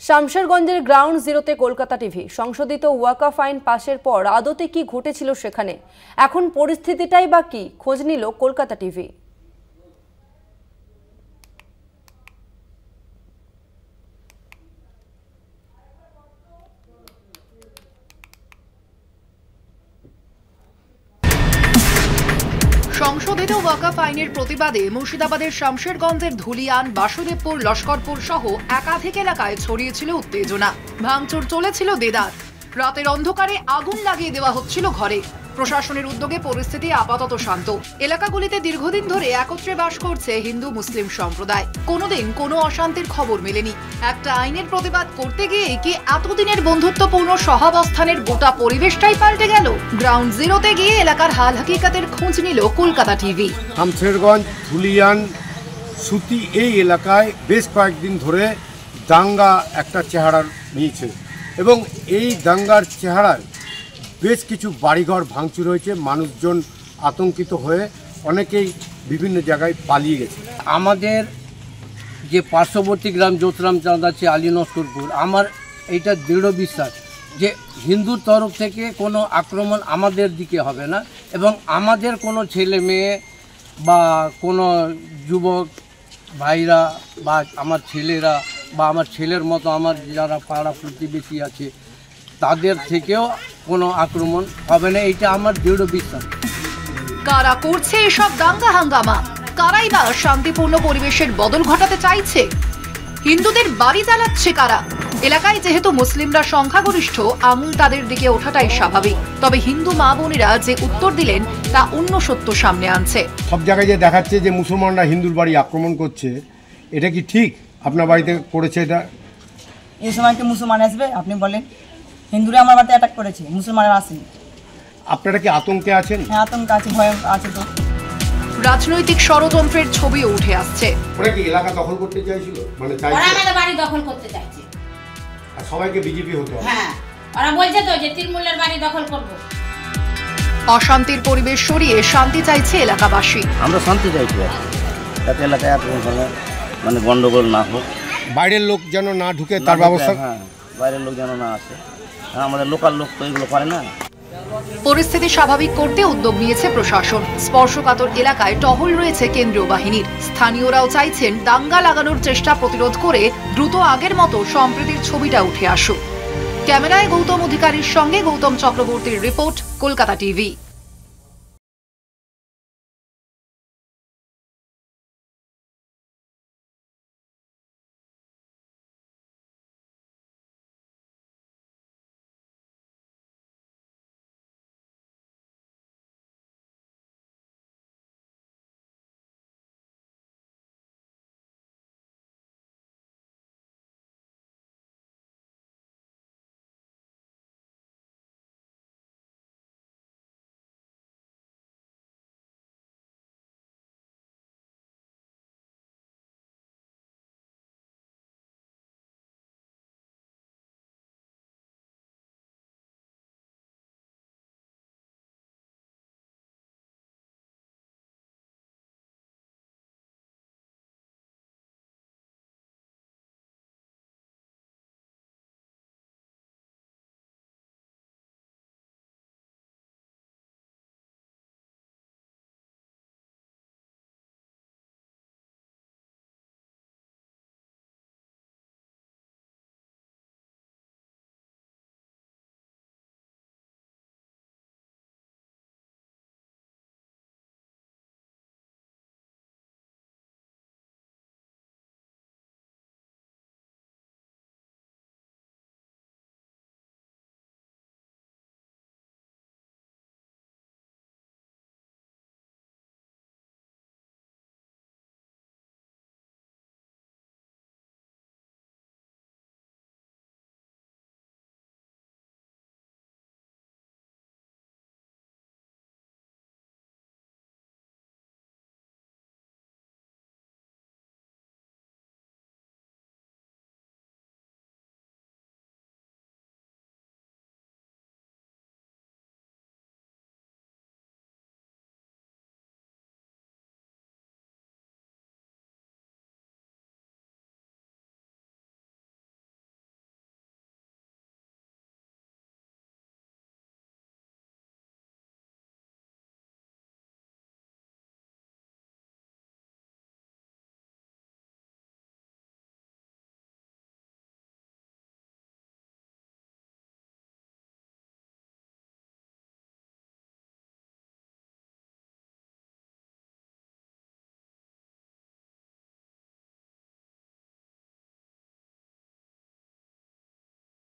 শামশেরগঞ্জের ground জিরোতে Kolkata TV. সংশোধিত ওয়াকফ আইন পাশের পর আদতে কি ঘটেছিল সেখানে, এখন পরিস্থিতিটাই বা কি, খোঁজ নিল কলকাতা টিভি। সংশোধিত ওয়াকফ আইনের প্রতিবাদে মুর্শিদাবাদের শামশেরগঞ্জের ধুলিয়ান, বাসুদেবপুর, লস্করপুর সহ একাধিক এলাকায় ছড়িয়েছিল উত্তেজনা। ভাঙচুর চলেছিল দেদার। রাতের অন্ধকারে আগুন লাগিয়ে দেওয়া হচ্ছিল ঘরে। প্রশাসনের উদ্যোগে পরিস্থিতি আপাতত শান্ত। এলাকাগুলিতে দীর্ঘদিন ধরে একত্রে বাস করছে হিন্দু মুসলিম সম্প্রদায়। কোনোদিন কোনো অশান্তির খবর মেলেনি। একটা আইনের প্রতিবাদ করতে গিয়ে কি এতদিনের বন্ধুত্বপূর্ণ সহাবস্থানের গোটা পরিবেশটাই পাল্টে গেল? গ্রাউন্ড জিরোতে গিয়ে এলাকার হাল হাকিকাতের খোঁজ নিল কলকাতা টিভি। শামশেরগঞ্জ, ধুলিয়ান, সুতি এই এলাকায় বেশ কয়েকদিন ধরে দাঙ্গা একটা চেহারা নিয়েছে এবং এই দাঙ্গার চেহারায় বেশ কিছু বাড়িঘর ভাঙচুর হয়েছে। মানুষজন আতঙ্কিত হয়ে অনেকেই বিভিন্ন জায়গায় পালিয়ে গেছে। আমাদের যে পার্শ্ববর্তী গ্রাম জ্যোতিরামচাঁদ আছে, আলী নস্করপুর, আমার এইটা দৃঢ় বিশ্বাস যে হিন্দুর তরফ থেকে কোনো আক্রমণ আমাদের দিকে হবে না এবং আমাদের কোনো ছেলে মেয়ে বা কোনো যুবক ভাইরা বা আমার ছেলেরা বা আমার ছেলের মতো আমার যারা পাড়া প্রতিবেশী আছে তাদের থেকেও কোনো আক্রমণ হবে না, এটা আমার দৃঢ় বিশ্বাস। কারা করছে এসব দাঙ্গা হাঙ্গামা? কারাই বা শান্তিপূর্ণ পরিবেশের বদল ঘটাতে চাইছে? হিন্দুদের বাড়ি জ্বালাচ্ছে কারা? এলাকায় যেহেতু মুসলিমরা সংখ্যাগরিষ্ঠ, আঙুল তাদের দিকে ওঠাটাই স্বাভাবিক। তবে হিন্দু মা বোনেরা যে উত্তর দিলেন তা অন্য সত্য সামনে আনছে। সব জায়গায় যে দেখাচ্ছে যে মুসলমানরা হিন্দুর বাড়ি আক্রমণ করছে, এটা কি ঠিক? আপনার বাড়িতে করেছে এটা? এই সময় কি মুসলমান আসবে? আপনি বলেন। হিন্দুরা আমার বাড়িতে অ্যাটাক করেছে, মুসলমানরা আসেনি। আপনারা কি আতঙ্কে আছেন? হ্যাঁ, আতঙ্ক আছে, ভয় আছে। তো রাজনৈতিক ষড়যন্ত্রের ছবিও উঠে আসছে। ওরা কি এলাকা দখল করতে চাইছিল? মানে ওরা আমাদের বাড়ি দখল করতে চাইছে। আর সবাইকে বিজেপি হতে হবে? হ্যাঁ, ওরা বলছে তো যে তৃণমূলের বাড়ি দখল করব। অশান্তির পরিবেশ সরিয়ে শান্তি চাইছে এলাকাবাসী। আমরা শান্তি চাইছি, যাতে এলাকায় মানে গন্ডগোল না হোক, বাইরের লোক যেন না ঢুকে তার ব্যবস্থা। হ্যাঁ, বাইরের লোক যেন না আসে। আমাদের লোকাল লোক তো এগুলো পারে না। পরিস্থিতি স্বাভাবিক করতে উদ্যোগ নিয়েছে প্রশাসন। স্পর্শকাতর এলাকায় টহল রয়েছে কেন্দ্রীয় বাহিনীর। স্থানীয়রাও চাইছেন দাঙ্গা লাগানোর চেষ্টা প্রতিরোধ করে দ্রুত আগের মতো সম্প্রীতির ছবিটা উঠে আসুক। ক্যামেরায় গৌতম অধিকারীর সঙ্গে গৌতম চক্রবর্তীর রিপোর্ট, কলকাতা টিভি।